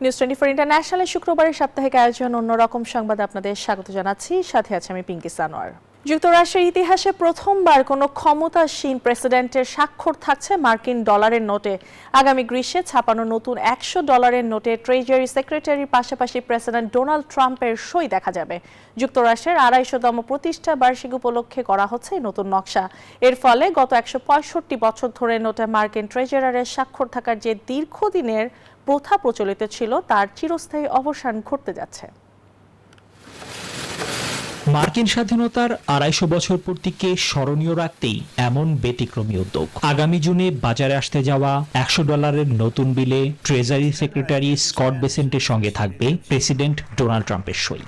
News 24 ইন্টারন্যাশনালের শুক্রবারের সাপ্তাহিক আয়োজন অন্যরকম সংবাদে আপনাদের স্বাগত জানাচ্ছি। সাথে আছে আমি পিঙ্কি সানোয়ার। যুক্তরাষ্ট্রের ইতিহাসে প্রথমবার কোনো ক্ষমতাসীন প্রেসিডেন্টের স্বাক্ষর থাকছে মার্কিন ডলারের নোটে। আগামী গ্রীষ্মে ছাপানো নতুন $100 নোটে ট্রেজারি সেক্রেটারির পাশাপাশি প্রেসিডেন্ট ডোনাল্ড ট্রাম্পের সই দেখা যাবে। যুক্তরাষ্ট্রের 250তম প্রতিষ্ঠা বার্ষিকী উপলক্ষে করা হচ্ছে এই নতুন নকশা। এর ফলে গত 165 বছর ধরে নোটে মার্কিন ট্রেজারারের স্বাক্ষর থাকার যে দীর্ঘদিনের প্রথা প্রচলিত ছিল তার চিরস্থায়ী অবসান ঘটতে যাচ্ছে। মার্কিন স্বাধীনতার 250 বছর পূর্তিকে স্মরণীয় রাখতেই এমন ব্যতিক্রমী উদ্যোগ। আগামী জুনে বাজারে আসতে যাওয়া $100 নতুন বিলে ট্রেজারি সেক্রেটারি স্কট বেসেন্টের সঙ্গে থাকবে প্রেসিডেন্ট ডোনাল্ড ট্রাম্পের সই।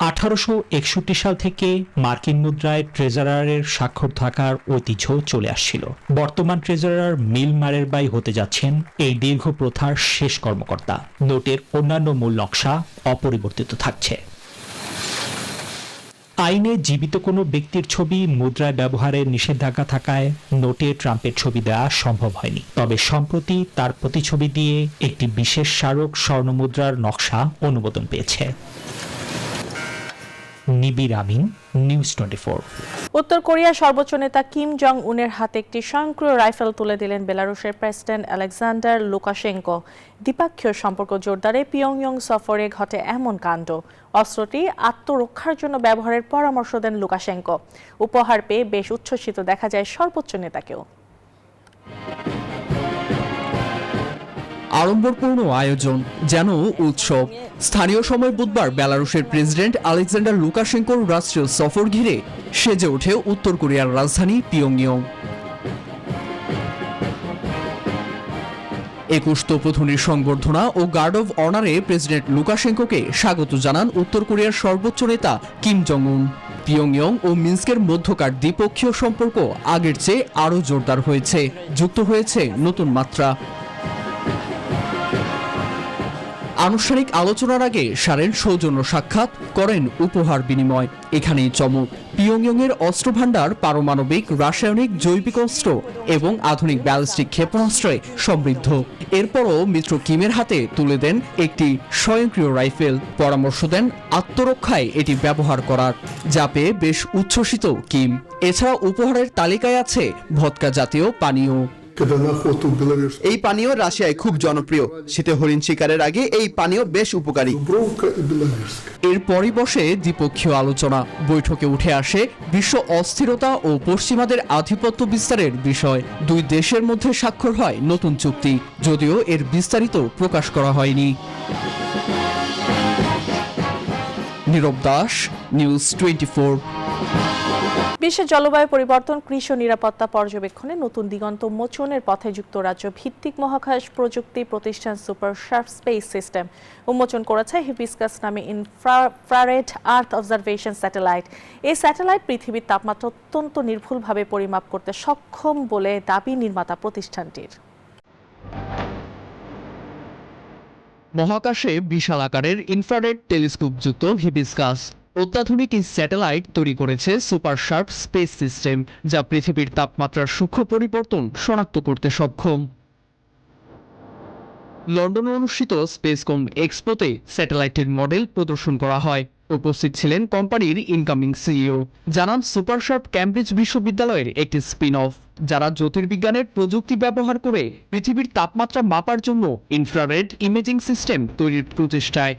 1861 সাল থেকে মার্কিন মুদ্রায় ট্রেজারারের স্বাক্ষর থাকার ঐতিহ্য চলে আসছিল। বর্তমান ট্রেজারার মিল মারেরবাই হতে যাচ্ছেন এই দীর্ঘ প্রথার শেষ কর্মকর্তা। নোটের অন্যান্য মূল নকশা অপরিবর্তিত থাকছে। আইনে জীবিত কোনো ব্যক্তির ছবি মুদ্রায় ব্যবহারের নিষেধাজ্ঞা থাকায় নোটে ট্রাম্পের ছবি দেওয়া সম্ভব হয়নি। তবে সম্প্রতি তার প্রতিছবি দিয়ে একটি বিশেষ স্মারক স্বর্ণমুদ্রার নকশা অনুমোদন পেয়েছে। নিবির আমিন, নিউজ 24। উত্তর কোরিয়ার সর্বোচ্চ নেতা কিম জং উনের হাতে একটি স্বয়ংক্রিয় রাইফেল তুলে দিলেন বেলারুশের প্রেসিডেন্ট আলেকজান্ডার লুকাশেঙ্কো। দ্বিপাক্ষীয় সম্পর্ক জোরদারে পিয়ংইয়ং সফরে ঘটে এমন কাণ্ড। অস্ত্রটি আত্মরক্ষার জন্য ব্যবহারের পরামর্শ দেন লুকাশেঙ্কো। উপহার পেয়ে বেশ উচ্ছ্বসিত দেখা যায় সর্বোচ্চ নেতাকেও। আড়ম্বরপূর্ণ আয়োজন, যেন উৎসব। স্থানীয় সময় বুধবার বেলারুশের প্রেসিডেন্ট আলেকজান্ডার লুকাশেঙ্কোর রাষ্ট্রীয় সফর ঘিরে সেজে ওঠে উত্তর কোরিয়ার রাজধানী পিয়ংইয়ং। 21 তোপধ্বনির সংবর্ধনা ও গার্ড অব অনারে প্রেসিডেন্ট লুকাশেঙ্কোকে স্বাগত জানান উত্তর কোরিয়ার সর্বোচ্চ নেতা কিম জং উন। পিয়ংইয়ং ও মিন্স্কের মধ্যকার দ্বিপক্ষীয় সম্পর্ক আগের চেয়ে আরও জোরদার হয়েছে, যুক্ত হয়েছে নতুন মাত্রা। আনুষ্ঠানিক আলোচনার আগে সারেন সৌজন্য সাক্ষাৎ, করেন উপহার বিনিময়। এখানেই চমক, পিয়ংইয়ংয়ের অস্ত্রভাণ্ডার পারমাণবিক, রাসায়নিক, জৈবিক অস্ত্র এবং আধুনিক ব্যালিস্টিক ক্ষেপণাস্ত্রে সমৃদ্ধ। এরপরও মিত্র কিমের হাতে তুলে দেন একটি স্বয়ংক্রিয় রাইফেল, পরামর্শ দেন আত্মরক্ষায় এটি ব্যবহার করার, যা পেয়ে বেশ উচ্ছ্বসিত কিম। এছাড়া উপহারের তালিকায় আছে ভদকা জাতীয় পানীয়। এই পানীয় রাশিয়ায় খুব জনপ্রিয়। শীতে হরিণ শিকারের আগে এই পানীয় বেশ উপকারী। এরপরই বসে দ্বিপক্ষীয় আলোচনা। বৈঠকে উঠে আসে বিশ্ব অস্থিরতা ও পশ্চিমাদের আধিপত্য বিস্তারের বিষয়। দুই দেশের মধ্যে স্বাক্ষর হয় নতুন চুক্তি, যদিও এর বিস্তারিত প্রকাশ করা হয়নি। নীরব দাস, নিউজ 24। বিশ্বের জলবায়ু পরিবর্তন, কৃষি নিরাপত্তা পর্যবেক্ষণে নতুন দিগন্ত উন্মোচনের পথে যুক্তরাজ্য ভিত্তিক মহাকাশ প্রযুক্তি প্রতিষ্ঠান সুপার শার্প স্পেস সিস্টেম উন্মোচন করেছে হিবিস্কাস নামে ইনফ্রারেড আর্থ অবজারভেশন স্যাটেলাইট। এই স্যাটেলাইট পৃথিবীর তাপমাত্রা অত্যন্ত নির্ভুলভাবে পরিমাপ করতে সক্ষম বলে দাবি নির্মাতা প্রতিষ্ঠানটির। মহাকাশে বিশাল আকারের ইনফ্রারেড টেলিস্কোপযুক্ত হিবিস্কাস অত্যাধুনিক এই স্যাটেলাইট তৈরি করেছে সুপার শার্প স্পেস সিস্টেম, যা পৃথিবীর তাপমাত্রার সূক্ষ্ম পরিবর্তন শনাক্ত করতে সক্ষম। লন্ডনে অনুষ্ঠিত স্পেসকম এক্সপোতে স্যাটেলাইটের মডেল প্রদর্শন করা হয়। উপস্থিত ছিলেন কোম্পানির ইনকামিং সিইও। জানান সুপার শার্প ক্যামব্রিজ বিশ্ববিদ্যালয়ের একটি স্পিন অফ, যারা জ্যোতির্বিজ্ঞানের প্রযুক্তি ব্যবহার করে পৃথিবীর তাপমাত্রা মাপার জন্য ইনফ্রারেড ইমেজিং সিস্টেম তৈরির প্রচেষ্টায়।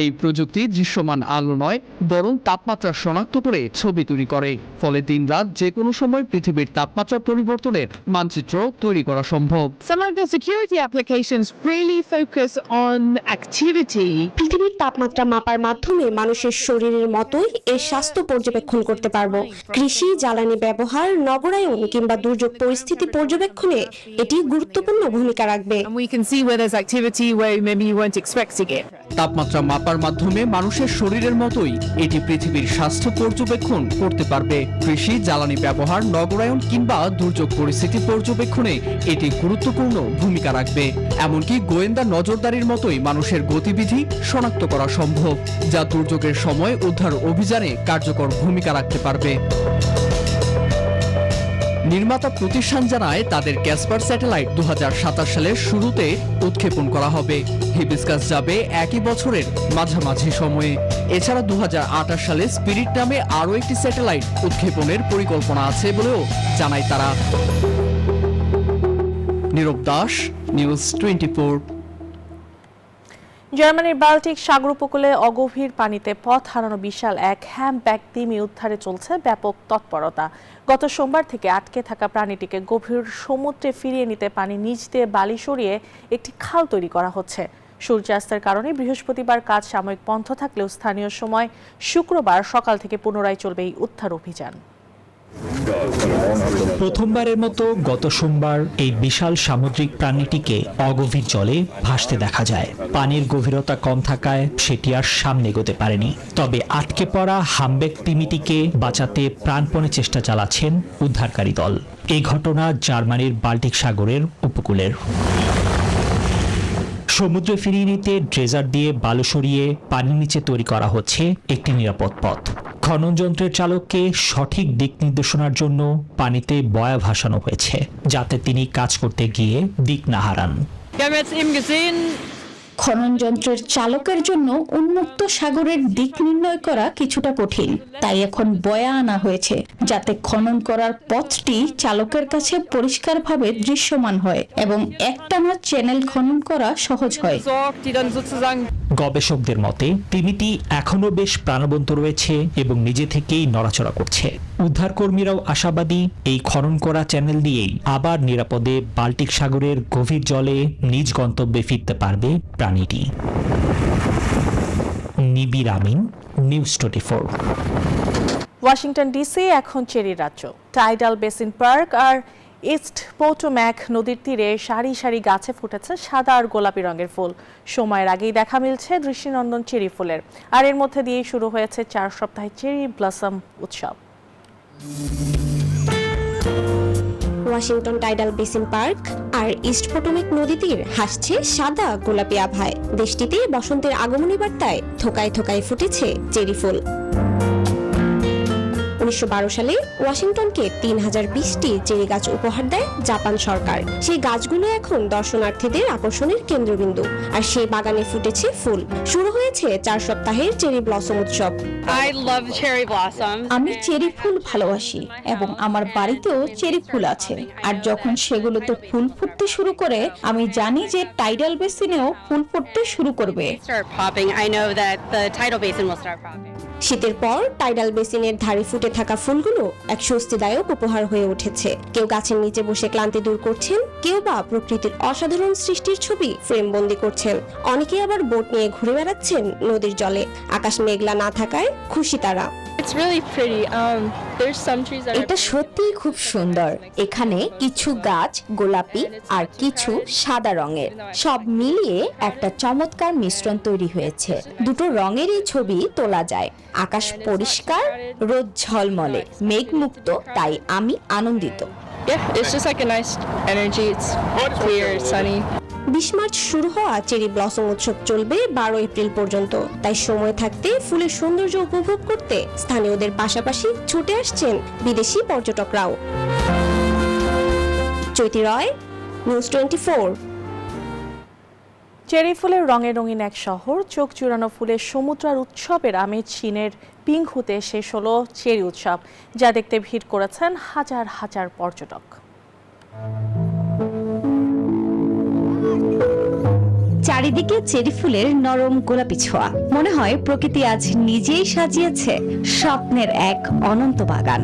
এই প্রযুক্তি দৃশ্যমান আলো নয়, বরং তাপমাত্রা শনাক্ত করে ছবি তৈরি করে। ফলে দিন-রাত যে কোনো সময় পৃথিবীর তাপমাত্রা পরিবর্তনের মানচিত্র তৈরি করা সম্ভব। Some of the security applications really focus on activity. পৃথিবীর তাপমাত্রা মাপার মাধ্যমে মানুষের শরীরের মতোই এর স্বাস্থ্য পর্যবেক্ষণ করতে পারবো। কৃষি, জ্বালানি ব্যবহার, নগরায়ন কিংবা দুর্যোগ পরিস্থিতি পর্যবেক্ষণে এটি গুরুত্বপূর্ণ ভূমিকা রাখবে। And we can see where there's activity where maybe you weren't expecting it. তাপমাত্রা মাপার মাধ্যমে মানুষের শরীরের মতোই এটি পৃথিবীর স্বাস্থ্য পর্যবেক্ষণ করতে পারবে। কৃষি, জ্বালানি ব্যবহার, নগরায়ন কিংবা দুর্যোগ পরিস্থিতি পর্যবেক্ষণে এটি গুরুত্বপূর্ণ ভূমিকা রাখবে। এমনকি গোয়েন্দা নজরদারির মতোই মানুষের গতিবিধি শনাক্ত করা সম্ভব, যা দুর্যোগের সময় উদ্ধার অভিযানে কার্যকর ভূমিকা রাখতে পারবে। নির্মাতা প্রতিষ্ঠান জানায় তাদের ক্যাসপার স্যাটেলাইট 2027 সালের শুরুতে উৎক্ষেপণ করা হবে। হিবিস্কাস যাবে একই বছরের মাঝামাঝি সময়ে। এছাড়া 2028 সালে স্পিরিট নামে আরও একটি স্যাটেলাইট উৎক্ষেপণের পরিকল্পনা আছে বলেও জানায় তারা। নীরব দাস, নিউজ 24। জার্মানির বাল্টিক সাগর উপকূলে অগভীর পানিতে পথ হারানো বিশাল এক হ্যাম্পব্যাক তিমি উদ্ধারে চলছে ব্যাপক তৎপরতা। গত সোমবার থেকে আটকে থাকা প্রাণীটিকে গভীর সমুদ্রে ফিরিয়ে নিতে পানি নিচ দিয়ে বালি সরিয়ে একটি খাল তৈরি করা হচ্ছে। সূর্যাস্তের কারণে বৃহস্পতিবার কাজ সাময়িক বন্ধ থাকলেও স্থানীয় সময় শুক্রবার সকাল থেকে পুনরায় চলবে এই উদ্ধার অভিযান। প্রথমবারের মতো গত সোমবার এই বিশাল সামুদ্রিক প্রাণীটিকে অগভীর জলে ভাসতে দেখা যায়। পানির গভীরতা কম থাকায় সেটি আর সামনে এগোতে পারেনি। তবে আটকে পড়া হামবেক তিমিটিকে বাঁচাতে প্রাণপণে চেষ্টা চালাচ্ছেন উদ্ধারকারী দল। এই ঘটনা জার্মানির বাল্টিক সাগরের উপকূলের। সমুদ্রে ফিরিয়ে নিতে ড্রেজার দিয়ে বালু সরিয়ে পানির নিচে তৈরি করা হচ্ছে একটি নিরাপদ পথ। খনন যন্ত্রের চালককে সঠিক দিক নির্দেশনার জন্য পানিতে বয়া ভাসানো হয়েছে, যাতে তিনি কাজ করতে গিয়ে দিক না হারান। খনন যন্ত্রের চালকের জন্য উন্মুক্ত সাগরের দিক নির্ণয় করা কিছুটা কঠিন, তাই এখন বয়া আনা হয়েছে যাতে খনন করার পথটি চালকের কাছে পরিষ্কারভাবে দৃশ্যমান হয় এবং একটানা চ্যানেল খনন করা সহজ হয়। গবেষকদের মতে তিমিটি এখনো বেশ প্রাণবন্ত রয়েছে এবং নিজে থেকেই নড়াচড়া করছে। উদ্ধারকর্মীরাও আশাবাদী এই খনন করা চ্যানেল দিয়েই আবার নিরাপদে বাল্টিক সাগরের গভীর জলে নিজ গন্তব্যে ফিরতে পারবে প্রাণীটি। নিবির আমিন, নিউজ 24। ওয়াশিংটন ডিসি এখন চেরি রাজ্য। টাইডাল বেসিন পার্ক আর ইস্ট পোটোম্যাক নদীর তীরে সারি সারি গাছে ফুটেছে সাদা আর গোলাপি রঙের ফুল। সময়ের আগেই দেখা মিলছে দৃষ্টিনন্দন চেরি ফুলের, আর এর মধ্যে দিয়েই শুরু হয়েছে 4 সপ্তাহের চেরি ব্লসম উৎসব। ওয়াশিংটন টাইডাল বেসিন পার্ক আর ইস্ট পোটোম্যাক নদী তীর হাসছে সাদা গোলাপি আভায়। দেশটিতে বসন্তের আগমনী বার্তায় থোকায় থোকায় ফুটেছে চেরি ফুল। 1912 সালে ওয়াশিংটনকে 3020টি চেরি গাছ উপহার দেয় জাপান সরকার। সেই গাছগুলো এখন দর্শনার্থীদের আকর্ষণের কেন্দ্রবিন্দু, আর সেই বাগানে ফুটেছে ফুল। শুরু হয়েছে 4 সপ্তাহের চেরি ব্লসম উৎসব। আমি চেরি ফুল ভালোবাসি এবং আমার বাড়িতেও চেরি ফুল আছে, আর যখন সেগুলোতে ফুল ফুটতে শুরু করে আমি জানি যে টাইডাল বেসিনেও ফুল ফুটতে শুরু করবে। শীতের পর টাইডাল বেসিনের ধারে ফুটে থাকা ফুলগুলো এক স্বস্তিদায়ক উপহার হয়ে উঠেছে। কেউ গাছের নিচে বসে ক্লান্তি দূর করছেন, কেউ বা প্রকৃতির অসাধারণ সৃষ্টির ছবি ফ্রেমবন্দি করছেন। অনেকে আবার বোট নিয়ে ঘুরে বেড়াচ্ছেন নদীর জলে। আকাশ মেঘলা না থাকায় খুশি তারা। এটা সত্যিই খুব সুন্দর। এখানে কিছু গাছ গোলাপি আর কিছু সাদা রঙের, সব মিলিয়ে একটা চমৎকার মিশ্রণ তৈরি হয়েছে। দুটো রঙের এই ছবি তোলা যায়। আকাশ পরিষ্কার, রোদ ঝলমলে, মেঘমুক্ত, তাই আমি আনন্দিত। 20 মার্চ শুরু হওয়া চেরি ব্লসম উৎসব চলবে 12 এপ্রিল পর্যন্ত। তাই সময় থাকতে ফুলের সৌন্দর্য উপভোগ করতে স্থানীয়দের পাশাপাশি ছুটে আসছেন বিদেশি পর্যটকরাও। চৈতি রয়, নিউজ 24। চেরি ফুলের রঙে রঙিন এক শহর, চোখ জুড়ানো ফুলের সমুদ্র উৎসবের আমেজ চীনের পিংহুতে শেষ হলো চেরি উৎসব, যা দেখতে ভিড় করেছেন হাজার হাজার পর্যটক। চারিদিকে চেরি ফুলের নরম গোলাপি ছোঁয়া, মনে হয় প্রকৃতি আজ নিজেই সাজিয়েছে স্বপ্নের এক অনন্ত বাগান।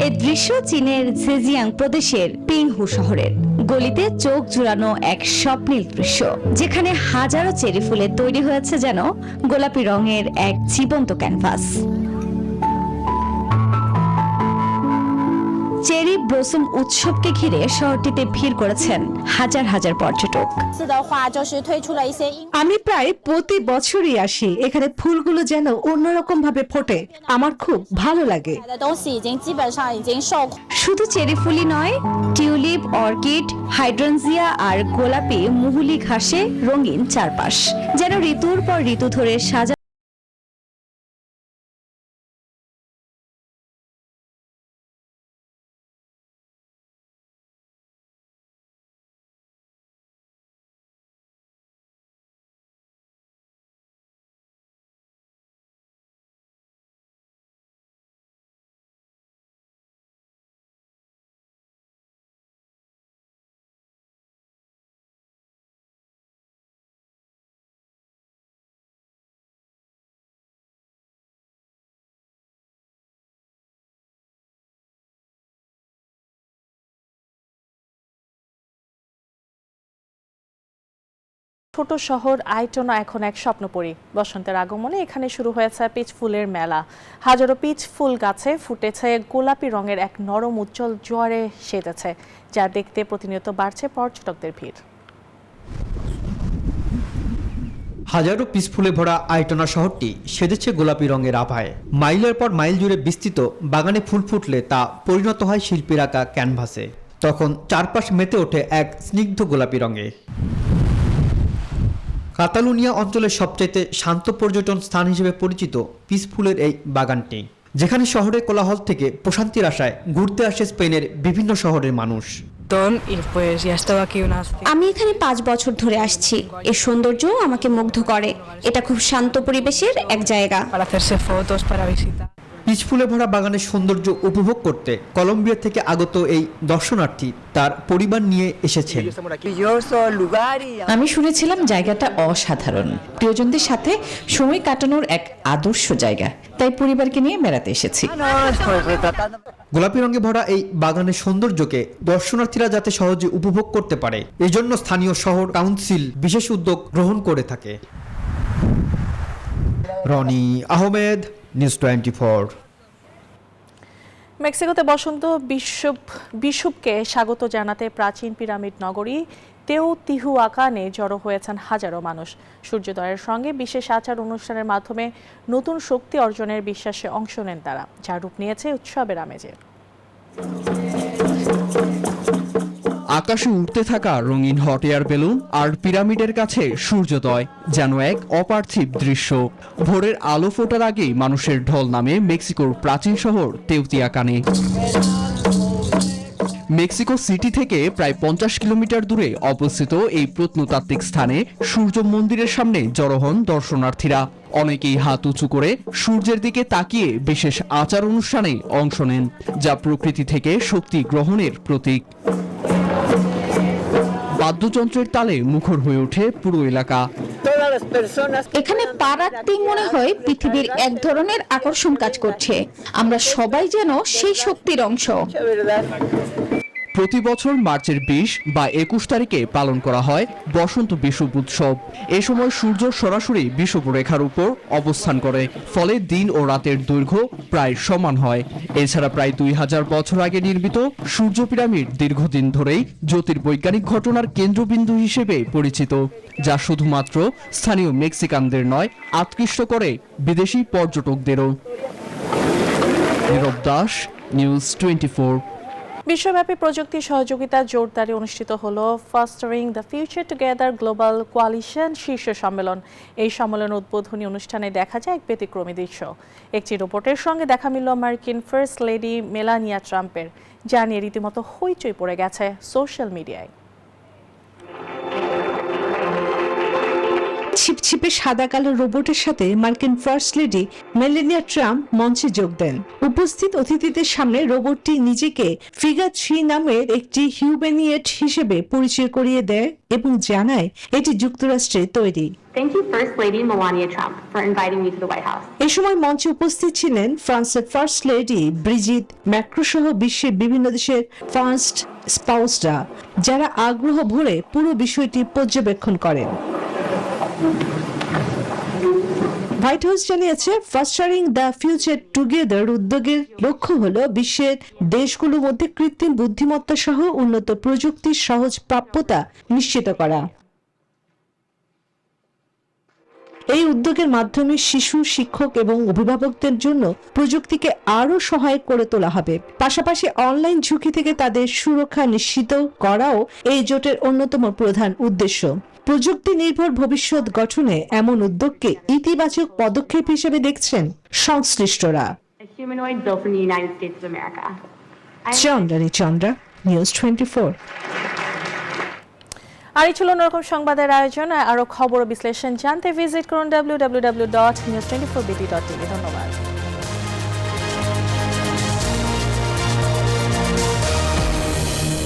এই দৃশ্য চীনের জেজিয়াং প্রদেশের পিংহু শহরের। গলিতে চোখ জুড়ানো এক স্বপ্নিল দৃশ্য, যেখানে হাজারো চেরি ফুলে তৈরি হয়েছে যেন গোলাপি রঙের এক জীবন্ত ক্যানভাস। চেরি ব্লসম উৎসবকে ঘিরে শহরটিতে ভিড় করেছেন হাজার হাজার পর্যটক। আমি প্রায় প্রতি বছরই আসি। এখানে ফুলগুলো যেন অন্যরকম ভাবে ফোটে, আমার খুব ভালো লাগে। শুধু চেরি ফুলই নয়, টিউলিপ, অর্কিড, হাইড্রেনজিয়া আর গোলাপি মুহুলি ঘাসে রঙিন চারপাশ, যেন ঋতুর পর ঋতু ধরে সাজা ছোট শহর আইটনা এখন এক স্বপ্নপুরী। বসন্তের আগমনে এখানে শুরু হয়েছে পিচ ফুলের মেলা। হাজারো পিচ ফুল গাছে ফুটেছে গোলাপি রঙের এক নরম উজ্জ্বল জোয়ারে সেজেছে, যা দেখতে প্রতিনিয়ত বাড়ছে পর্যটকদের ভিড়। হাজারো পিচ ফুলে ভরা আইটনা শহরটি সেজেছে গোলাপি রঙের আভায়। মাইলের পর মাইল জুড়ে বিস্তৃত বাগানে ফুল ফুটলে তা পরিণত হয় শিল্পীর আঁকা ক্যানভাসে। তখন চারপাশ মেতে ওঠে এক স্নিগ্ধ গোলাপি রঙে। কাতালুনিয়া অঞ্চলের সবচাইতে শান্ত পর্যটন স্থান হিসেবে পরিচিত পিচ ফুলের এই বাগানটি, যেখানে শহরের কোলাহল থেকে প্রশান্তির আশায় ঘুরতে আসে স্পেনের বিভিন্ন শহরের মানুষ। আমি এখানে 5 বছর ধরে আসছি। এর সৌন্দর্য আমাকে মুগ্ধ করে। এটা খুব শান্ত পরিবেশের এক জায়গা। পিচ ফুলে ভরা বাগানের সৌন্দর্য উপভোগ করতে কলম্বিয়া থেকে আগত এই দর্শনার্থী তার পরিবার নিয়ে এসেছেন। আমি শুনেছিলাম জায়গাটা অসাধারণ, প্রিয়জনদের সাথে সময় কাটানোর এক আদর্শ জায়গা, তাই পরিবারকে নিয়ে বেড়াতে এসেছি। গোলাপি রঙে ভরা এই বাগানের সৌন্দর্যকে দর্শনার্থীরা যাতে সহজে উপভোগ করতে পারে, এজন্য স্থানীয় শহর কাউন্সিল বিশেষ উদ্যোগ গ্রহণ করে থাকে। রনি আহমেদ, নিউজ 24। মেক্সিকোতে বসন্ত বিশুবকে স্বাগত জানাতে প্রাচীন পিরামিড নগরী তেওতিহুয়াকানে জড়ো হয়েছেন হাজারো মানুষ। সূর্যোদয়ের সঙ্গে বিশেষ আচার অনুষ্ঠানের মাধ্যমে নতুন শক্তি অর্জনের বিশ্বাসে অংশ নেন তারা, যা রূপ নিয়েছে উৎসবের আমেজে। আকাশে উঠতে থাকা রঙিন হট এয়ার বেলুন আর পিরামিডের কাছে সূর্যোদয় যেন এক অপার্থিব দৃশ্য। ভোরের আলো ফোটার আগেই মানুষের ঢল নামে মেক্সিকোর প্রাচীন শহর তেওতিয়াকানে। মেক্সিকো সিটি থেকে প্রায় 50 কিলোমিটার দূরে অবস্থিত এই প্রত্নতাত্ত্বিক স্থানে সূর্য মন্দিরের সামনে জড়ো হন দর্শনার্থীরা। অনেকেই হাত উঁচু করে সূর্যের দিকে তাকিয়ে বিশেষ আচার অনুষ্ঠানে অংশ নেন, যা প্রকৃতি থেকে শক্তি গ্রহণের প্রতীক। বাদ্যযন্ত্রের তালে মুখর হয়ে ওঠে পুরো এলাকা। এখানে পা রাখতেই মনে হয় পৃথিবীর এক ধরনের আকর্ষণ কাজ করছে। আমরা সবাই যেন সেই শক্তির অংশ। প্রতি বছর মার্চের 20 বা 21 তারিখে পালন করা হয় বসন্ত বিষুব উৎসব। এ সময় সূর্য সরাসরি বিষুবরেখার উপর অবস্থান করে, ফলে দিন ও রাতের দৈর্ঘ্য প্রায় সমান হয়। এছাড়া প্রায় 2000 বছর আগে নির্মিত সূর্য পিরামিড দীর্ঘদিন ধরেই জ্যোতির্বৈজ্ঞানিক ঘটনার কেন্দ্রবিন্দু হিসেবে পরিচিত, যা শুধুমাত্র স্থানীয় মেক্সিকানদের নয়, আকৃষ্ট করে বিদেশি পর্যটকদেরও। নীরব দাস, নিউজ 24। বিশ্বব্যাপী প্রযুক্তি সহযোগিতা জোরদারে অনুষ্ঠিত হল fostering the future together global coalition শীর্ষ সম্মেলন। এই সম্মেলন উদ্বোধনী অনুষ্ঠানে দেখা যায় এক ব্যতিক্রমী দৃশ্য। একটি রিপোর্টের সঙ্গে দেখা মিলল মার্কিন ফার্স্ট লেডি মেলানিয়া ট্রাম্পের, যা নিয়ে রীতিমতো হইচই পড়ে গেছে সোশ্যাল মিডিয়ায়। ছিপছিপে সাদা কালো রোবটের সাথে মার্কিন ফার্স্ট লেডি মেলানিয়া ট্রাম্প মঞ্চে যোগ দেন। উপস্থিত অতিথিদের সামনে রোবটটি নিজেকে ফিগার 3 নামের একটি হিউম্যানিয়েট হিসেবে পরিচয় করিয়ে দেয় এবং জানায় এটি যুক্তরাষ্ট্রে তৈরি। Thank you, First Lady Melania Trump, for inviting me to the White House. এ সময় মঞ্চে উপস্থিত ছিলেন ফ্রান্সের ফার্স্ট লেডি ব্রিজিট ম্যাক্রো সহ বিশ্বের বিভিন্ন দেশের ফার্স্ট স্পাউসরা, যারা আগ্রহ ভরে পুরো বিষয়টি পর্যবেক্ষণ করেন। হোয়াইট হাউস জানিয়েছে ফস্টারিং দ্য ফিউচার টুগেদার উদ্যোগের লক্ষ্য হলো বিশ্বের দেশগুলোর মধ্যে কৃত্রিম বুদ্ধিমত্তা সহ উন্নত প্রযুক্তির সহজ প্রাপ্যতা নিশ্চিত করা। এই উদ্যোগের মাধ্যমে শিশু, শিক্ষক এবং অভিভাবকদের জন্য প্রযুক্তিকে আরও সহায়ক করে তোলা হবে। পাশাপাশি অনলাইন ঝুঁকি থেকে তাদের সুরক্ষা নিশ্চিত করাও এই জোটের অন্যতম প্রধান উদ্দেশ্য। প্রযুক্তি নির্ভর ভবিষ্যৎ গঠনে এমন উদ্যোগকে ইতিবাচক পদক্ষেপ হিসেবে দেখছেন সংশ্লিষ্টরা। চন্দ্রানী চন্দ্রা, নিউজ 24। আর এই ছিল অন্যরকম সংবাদের আয়োজন। আরো খবর ও বিশ্লেষণ জানতে ভিজিট করুন www.news24bt.tv। ধন্যবাদ।